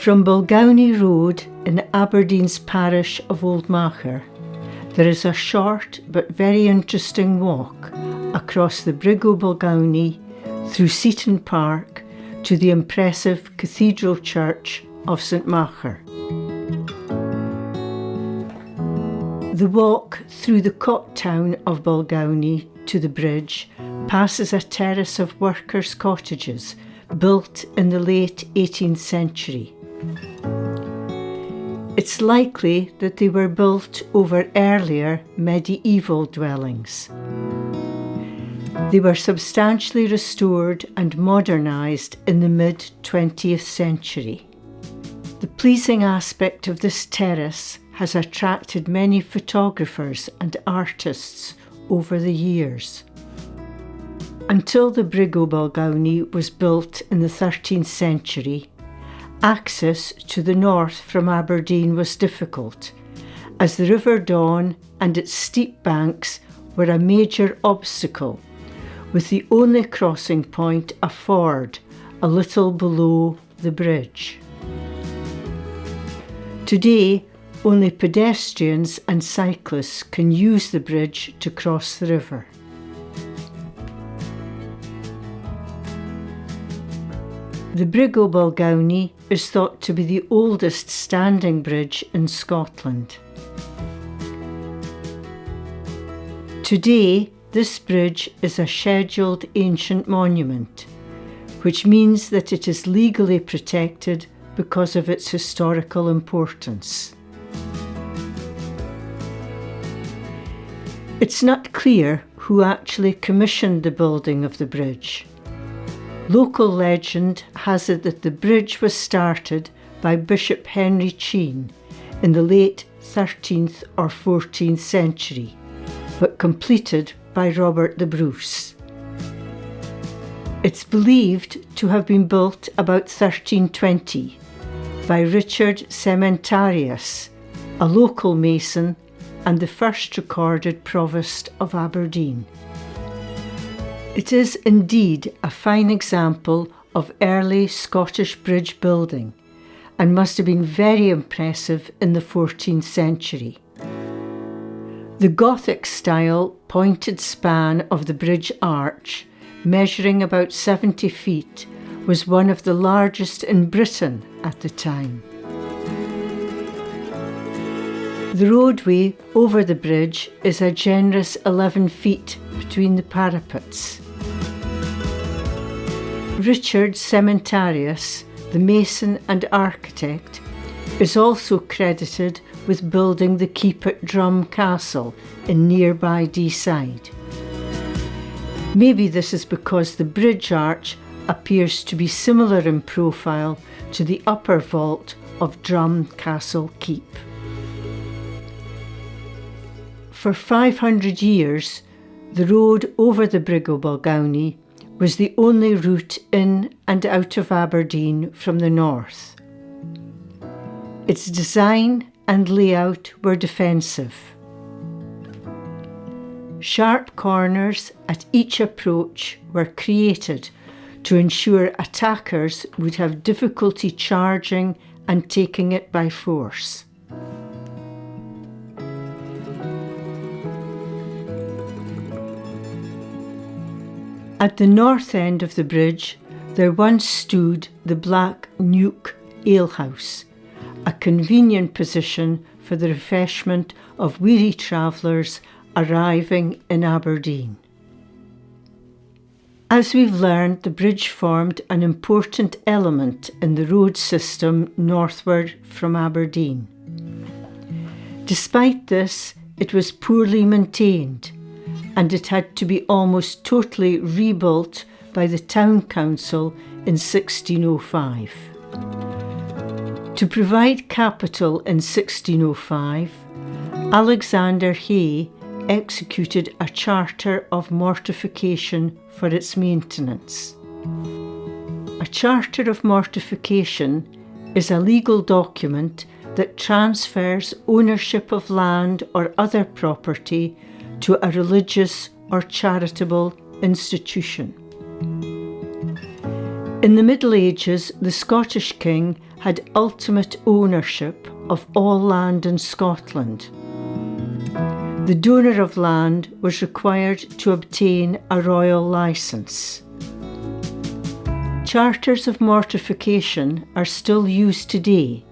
From Balgownie Road in Aberdeen's parish of Old Machar, there is a short but very interesting walk across the Brig O Balgownie through Seaton Park to the impressive Cathedral Church of St Machar. The walk through the cot town of Balgownie to the bridge passes a terrace of workers' cottages built in the late 18th century. It's likely that they were built over earlier medieval dwellings. They were substantially restored and modernised in the mid-20th century. The pleasing aspect of this terrace has attracted many photographers and artists over the years. Until the Brig O Balgownie was built in the 13th century, access to the north from Aberdeen was difficult, as the River Don and its steep banks were a major obstacle, with the only crossing point a ford a little below the bridge. Today, only pedestrians and cyclists can use the bridge to cross the river. The Brig O Balgownie is thought to be the oldest standing bridge in Scotland. Today, this bridge is a scheduled ancient monument, which means that it is legally protected because of its historical importance. It's not clear who actually commissioned the building of the bridge. Local legend has it that the bridge was started by Bishop Henry Cheyne in the late 13th or 14th century, but completed by Robert the Bruce. It's believed to have been built about 1320 by Richard Sementarius, a local mason and the first recorded provost of Aberdeen. It is indeed a fine example of early Scottish bridge building and must have been very impressive in the 14th century. The Gothic style pointed span of the bridge arch, measuring about 70 feet, was one of the largest in Britain at the time. The roadway over the bridge is a generous 11 feet between the parapets. Richard Sementarius, the mason and architect, is also credited with building the keep at Drum Castle in nearby Deeside. Maybe this is because the bridge arch appears to be similar in profile to the upper vault of Drum Castle Keep. For 500 years, the road over the Brig O Balgownie was the only route in and out of Aberdeen from the north. Its design and layout were defensive. Sharp corners at each approach were created to ensure attackers would have difficulty charging and taking it by force. At the north end of the bridge, there once stood the Black Nuke alehouse, a convenient position for the refreshment of weary travellers arriving in Aberdeen. As we've learned, the bridge formed an important element in the road system northward from Aberdeen. Despite this, it was poorly maintained, and it had to be almost totally rebuilt by the town council in 1605. To provide capital in 1605, Alexander Hay executed a charter of mortification for its maintenance. A charter of mortification is a legal document that transfers ownership of land or other property to a religious or charitable institution. In the Middle Ages, the Scottish king had ultimate ownership of all land in Scotland. The donor of land was required to obtain a royal licence. Charters of mortification are still used today,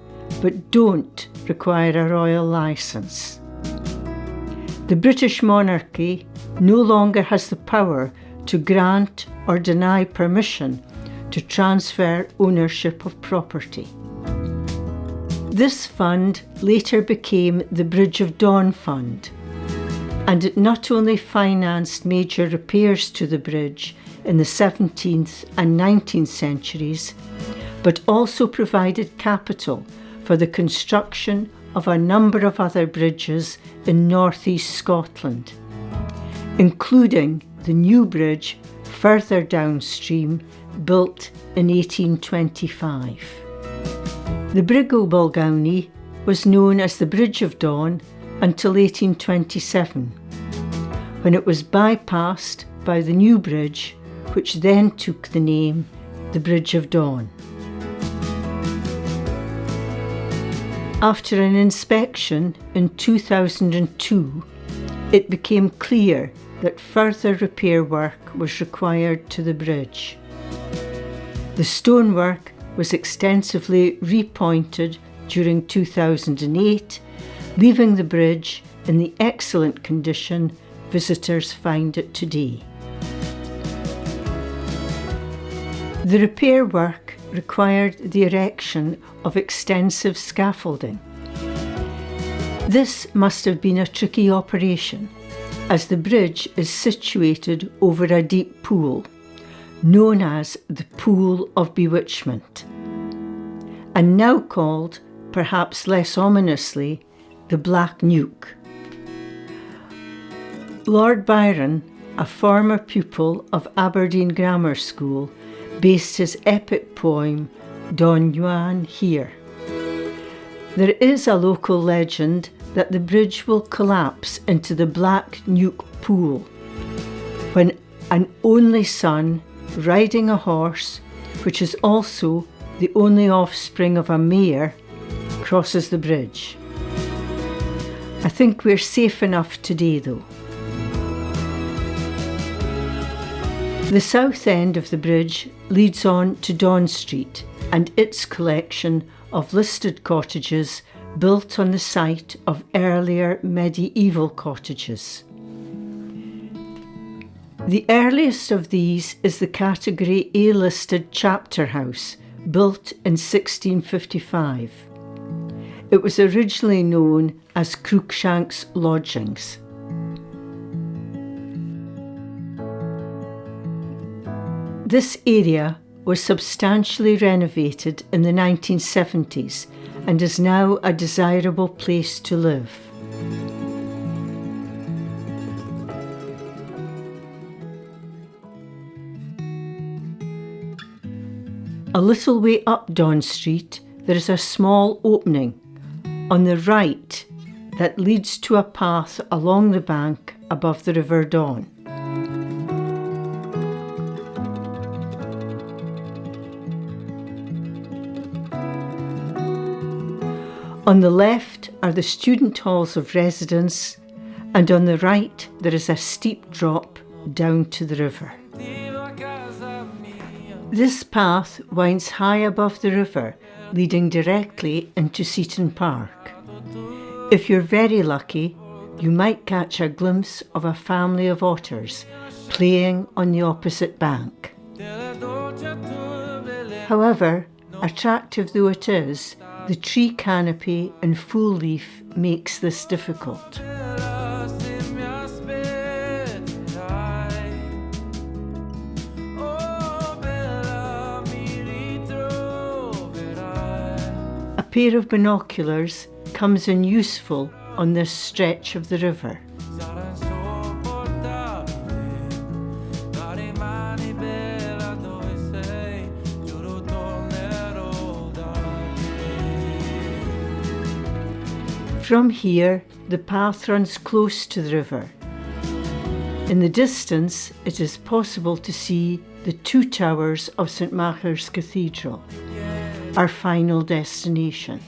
but don't require a royal licence. The British monarchy no longer has the power to grant or deny permission to transfer ownership of property. This fund later became the Bridge of Dawn Fund, and it not only financed major repairs to the bridge in the 17th and 19th centuries, but also provided capital for the construction of a number of other bridges in northeast Scotland, including the new bridge further downstream, built in 1825. The Brig O Balgownie was known as the Bridge of Dawn until 1827, when it was bypassed by the new bridge, which then took the name the Bridge of Dawn. After an inspection in 2002, it became clear that further repair work was required to the bridge. The stonework was extensively repointed during 2008, leaving the bridge in the excellent condition visitors find it today. The repair work required the erection of extensive scaffolding. This must have been a tricky operation, as the bridge is situated over a deep pool, known as the Pool of Bewitchment, and now called, perhaps less ominously, the Black Nuke. Lord Byron, a former pupil of Aberdeen Grammar School, based his epic poem Don Juan here. There is a local legend that the bridge will collapse into the Black Nuke pool when an only son riding a horse, which is also the only offspring of a mayor, crosses the bridge. I think we're safe enough today though. The south end of the bridge leads on to Dawn Street and its collection of listed cottages built on the site of earlier medieval cottages. The earliest of these is the Category A listed chapter house, built in 1655. It was originally known as Cruikshank's Lodgings. This area was substantially renovated in the 1970s and is now a desirable place to live. A little way up Dawn Street, there is a small opening on the right that leads to a path along the bank above the River Dawn. On the left are the student halls of residence, and on the right there is a steep drop down to the river. This path winds high above the river, leading directly into Seaton Park. If you're very lucky, you might catch a glimpse of a family of otters playing on the opposite bank. However, attractive though it is, the tree canopy and full leaf makes this difficult. A pair of binoculars comes in useful on this stretch of the river. From here, the path runs close to the river. In the distance, it is possible to see the two towers of St Machar's Cathedral. our final destination.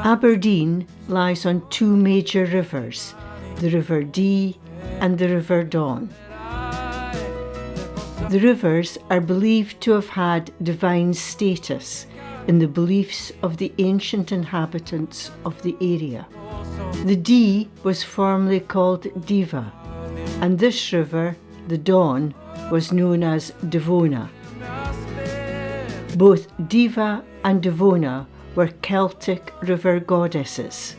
Aberdeen lies on two major rivers, the River Dee and the River Don. The rivers are believed to have had divine status in the beliefs of the ancient inhabitants of the area. The Dee was formerly called Diva, and this river, the Don, was known as Devona. Both Diva and Devona were Celtic river goddesses.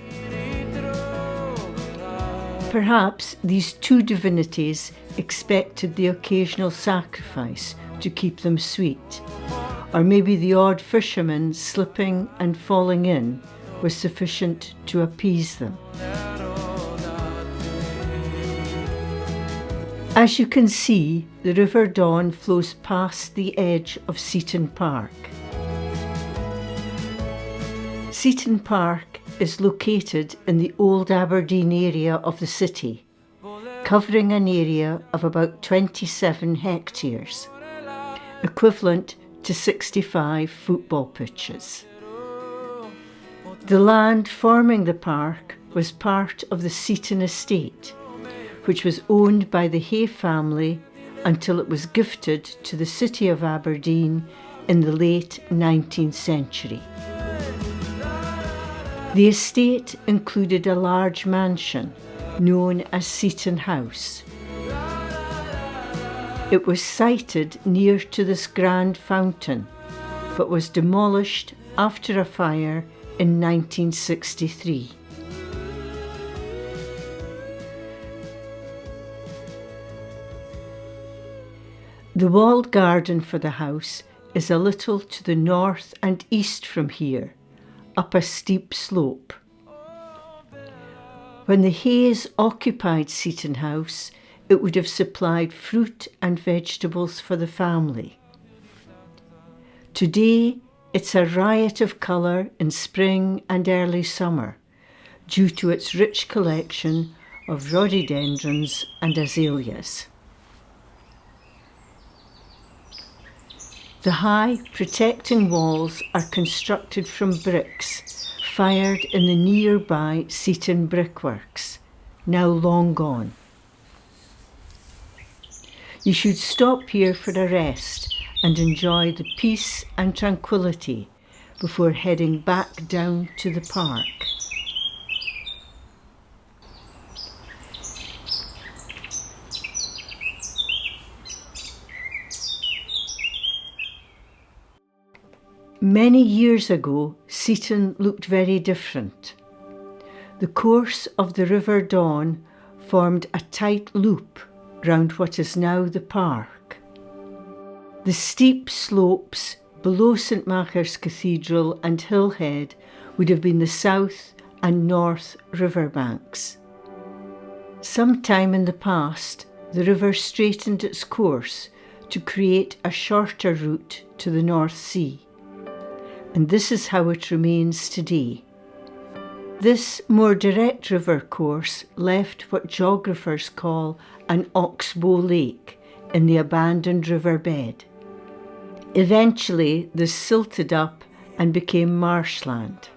Perhaps these two divinities expected the occasional sacrifice to keep them sweet, or maybe the odd fisherman slipping and falling in was sufficient to appease them. As you can see, the River Don flows past the edge of Seaton Park. Seaton Park is located in the old Aberdeen area of the city, covering an area of about 27 hectares, equivalent to 65 football pitches. The land forming the park was part of the Seaton estate, which was owned by the Hay family until it was gifted to the city of Aberdeen in the late 19th century. The estate included a large mansion known as Seaton House. It was sited near to this grand fountain, but was demolished after a fire in 1963. The walled garden for the house is a little to the north and east from here, up a steep slope. When the Hays occupied Seaton House, it would have supplied fruit and vegetables for the family. Today, it's a riot of colour in spring and early summer, due to its rich collection of rhododendrons and azaleas. The high, protecting walls are constructed from bricks fired in the nearby Seaton brickworks, now long gone. You should stop here for a rest and enjoy the peace and tranquility before heading back down to the park. Many years ago, Seaton looked very different. The course of the River Don formed a tight loop round what is now the park. The steep slopes below St Machar's Cathedral and Hillhead would have been the south and north riverbanks. Sometime in the past, the river straightened its course to create a shorter route to the North Sea. And this is how it remains today. This more direct river course left what geographers call an oxbow lake in the abandoned riverbed. Eventually, this silted up and became marshland.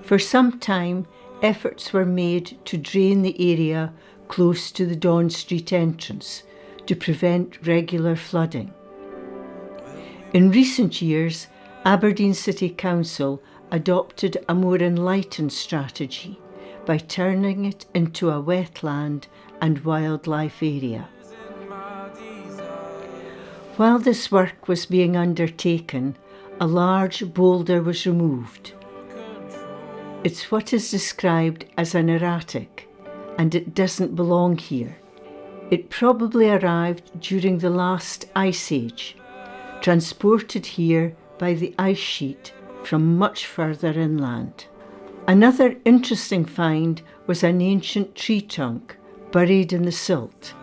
For some time, efforts were made to drain the area close to the Don Street entrance to prevent regular flooding. In recent years, Aberdeen City Council adopted a more enlightened strategy by turning it into a wetland and wildlife area. While this work was being undertaken, a large boulder was removed. It's what is described as an erratic, and it doesn't belong here. It probably arrived during the last ice age, transported here by the ice sheet from much further inland. Another interesting find was an ancient tree trunk buried in the silt.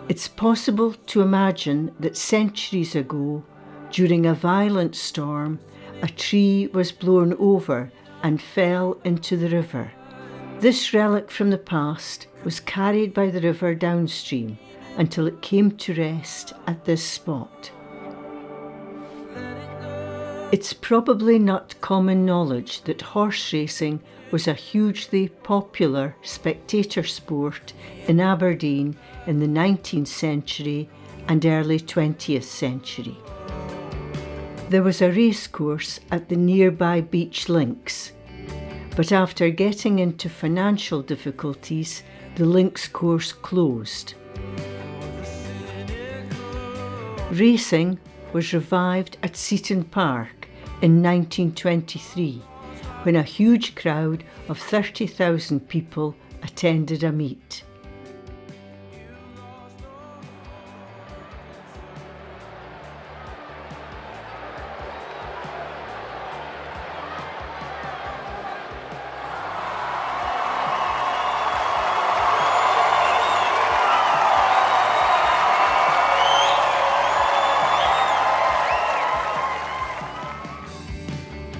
It's possible to imagine that centuries ago, during a violent storm, a tree was blown over and fell into the river. This relic from the past was carried by the river downstream until it came to rest at this spot. It's probably not common knowledge that horse racing was a hugely popular spectator sport in Aberdeen in the 19th century and early 20th century. There was a racecourse at the nearby beach links, but after getting into financial difficulties, the links course closed. Racing was revived at Seaton Park in 1923, when a huge crowd of 30,000 people attended a meet.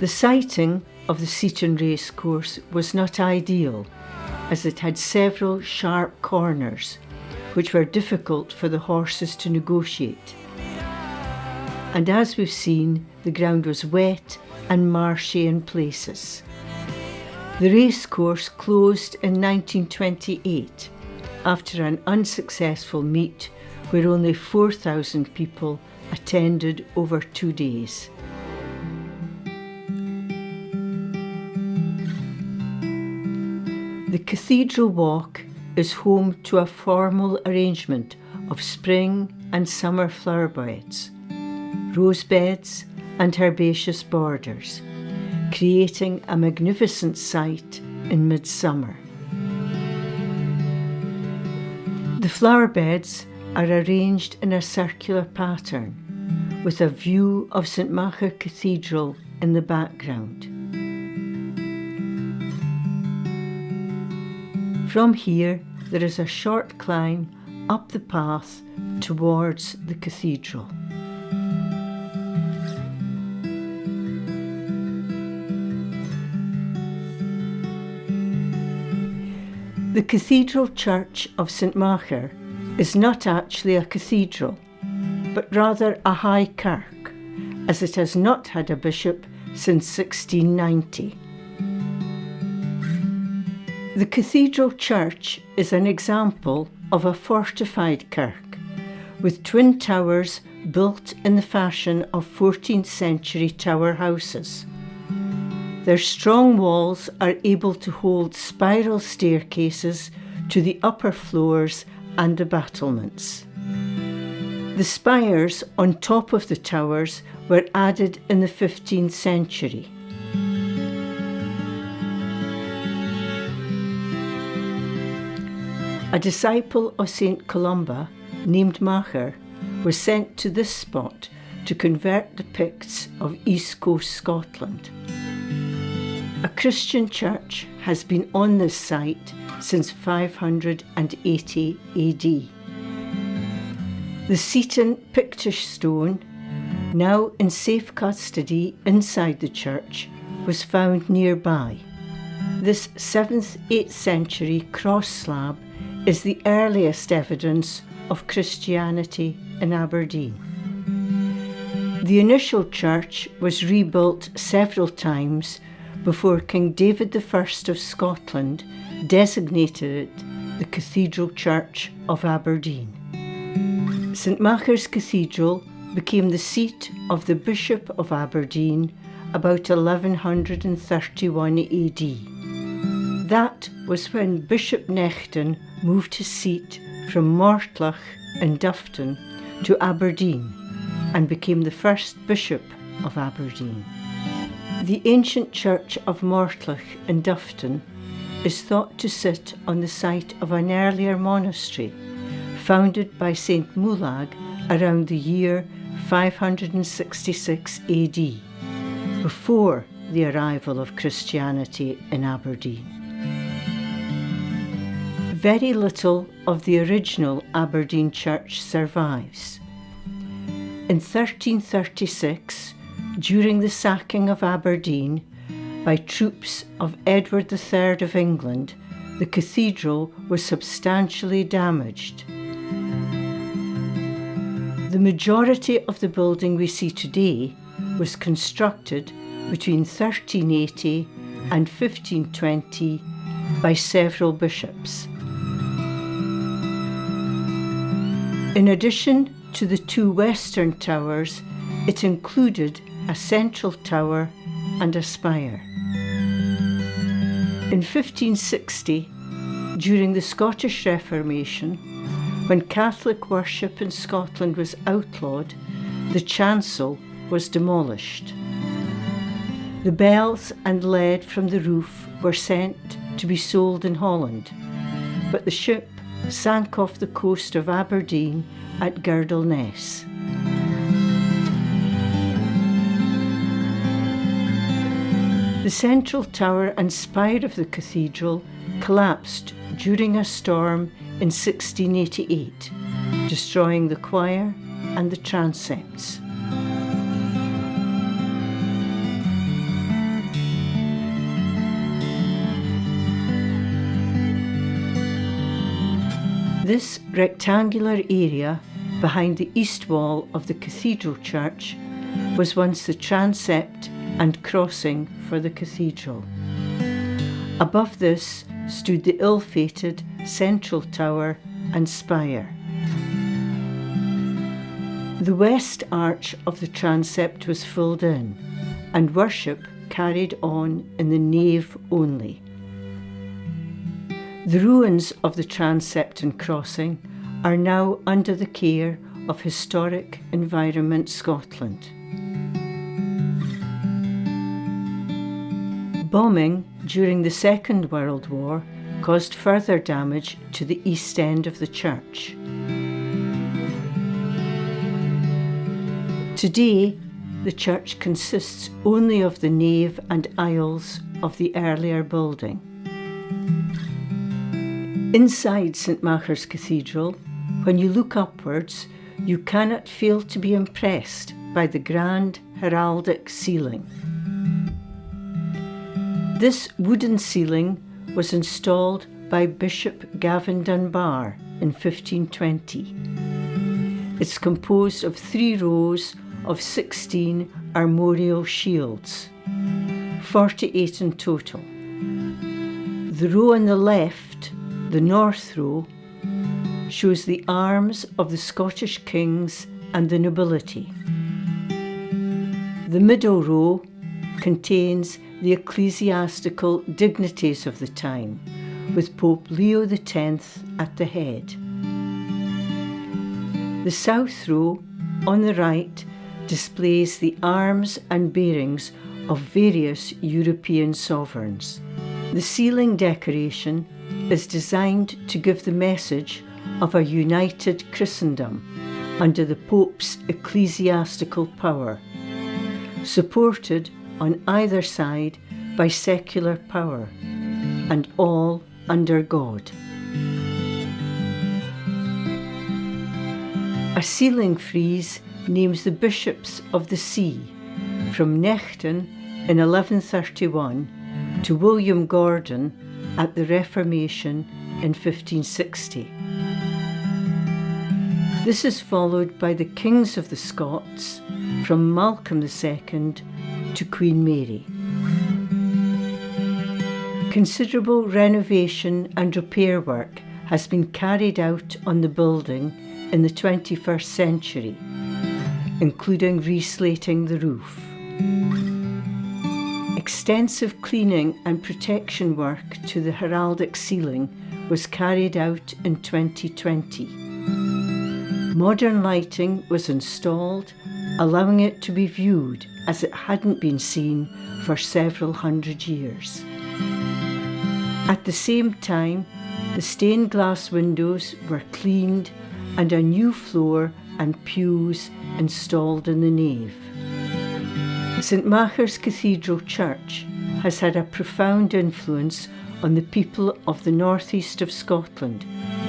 The siting of the Seaton racecourse was not ideal, as it had several sharp corners, which were difficult for the horses to negotiate. And as we've seen, the ground was wet and marshy in places. The racecourse closed in 1928 after an unsuccessful meet where only 4,000 people attended over 2 days. The Cathedral Walk is home to a formal arrangement of spring and summer flower beds, rose beds and herbaceous borders, creating a magnificent sight in midsummer. The flower beds are arranged in a circular pattern with a view of St Machar Cathedral in the background. From here, there is a short climb up the path towards the cathedral. The Cathedral Church of St Machar is not actually a cathedral, but rather a high kirk, as it has not had a bishop since 1690. The Cathedral Church is an example of a fortified kirk, with twin towers built in the fashion of 14th century tower houses. Their strong walls are able to hold spiral staircases to the upper floors and the battlements. The spires on top of the towers were added in the 15th century. A disciple of St Columba, named Machar, was sent to this spot to convert the Picts of East Coast Scotland. A Christian church has been on this site since 580 AD. The Sitan Pictish stone, now in safe custody inside the church, was found nearby. This 7th-8th century cross slab is the earliest evidence of Christianity in Aberdeen. The initial church was rebuilt several times before King David I of Scotland designated it the Cathedral Church of Aberdeen. St Machar's Cathedral became the seat of the Bishop of Aberdeen about 1131 AD. That was when Bishop Nechtan moved his seat from Mortlach in Dufton to Aberdeen and became the first bishop of Aberdeen. The ancient church of Mortlach in Dufton is thought to sit on the site of an earlier monastery founded by St Mulag around the year 566 AD, before the arrival of Christianity in Aberdeen. Very little of the original Aberdeen church survives. In 1336, during the sacking of Aberdeen by troops of Edward III of England, the cathedral was substantially damaged. The majority of the building we see today was constructed between 1380 and 1520 by several bishops. In addition to the two western towers, it included a central tower and a spire. In 1560, during the Scottish Reformation, when Catholic worship in Scotland was outlawed, the chancel was demolished. The bells and lead from the roof were sent to be sold in Holland, but the ship sank off the coast of Aberdeen at Girdleness. The central tower and spire of the cathedral collapsed during a storm in 1688, destroying the choir and the transepts. This rectangular area behind the east wall of the Cathedral Church was once the transept and crossing for the cathedral. Above this stood the ill-fated central tower and spire. The west arch of the transept was filled in, and worship carried on in the nave only. The ruins of the transept and crossing are now under the care of Historic Environment Scotland. Bombing during the Second World War caused further damage to the east end of the church. Today, the church consists only of the nave and aisles of the earlier building. Inside St Machar's Cathedral, when you look upwards, you cannot fail to be impressed by the grand heraldic ceiling. This wooden ceiling was installed by Bishop Gavin Dunbar in 1520. It's composed of 3 rows of 16 armorial shields, 48 in total. The row on the left, the north row, shows the arms of the Scottish kings and the nobility. The middle row contains the ecclesiastical dignities of the time, with Pope Leo X at the head. The south row, on the right, displays the arms and bearings of various European sovereigns. The ceiling decoration is designed to give the message of a united Christendom under the Pope's ecclesiastical power, supported on either side by secular power, and all under God. A ceiling frieze names the bishops of the see, from Nechten in 1131 to William Gordon at the Reformation in 1560. This is followed by the kings of the Scots, from Malcolm II to Queen Mary. Considerable renovation and repair work has been carried out on the building in the 21st century, including reslating the roof. Extensive cleaning and protection work to the heraldic ceiling was carried out in 2020. Modern lighting was installed, allowing it to be viewed as it hadn't been seen for several hundred years. At the same time, the stained glass windows were cleaned and a new floor and pews installed in the nave. St Machar's Cathedral Church has had a profound influence on the people of the northeast of Scotland,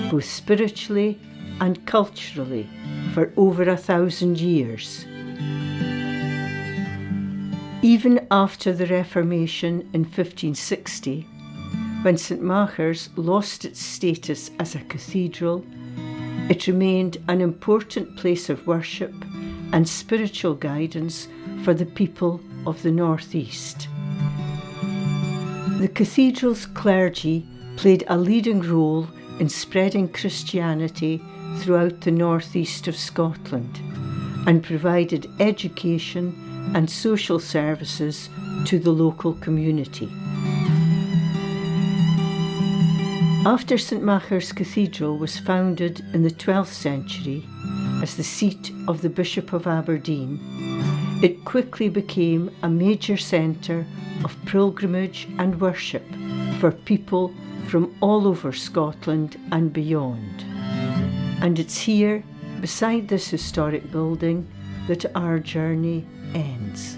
both spiritually and culturally, for over 1,000 years. Even after the Reformation in 1560, when St Machar's lost its status as a cathedral, it remained an important place of worship and spiritual guidance for the people of the northeast. The cathedral's clergy played a leading role in spreading Christianity throughout the northeast of Scotland and provided education and social services to the local community. After St Machar's Cathedral was founded in the 12th century as the seat of the Bishop of Aberdeen, it quickly became a major centre of pilgrimage and worship for people from all over Scotland and beyond. And it's here, beside this historic building, that our journey ends.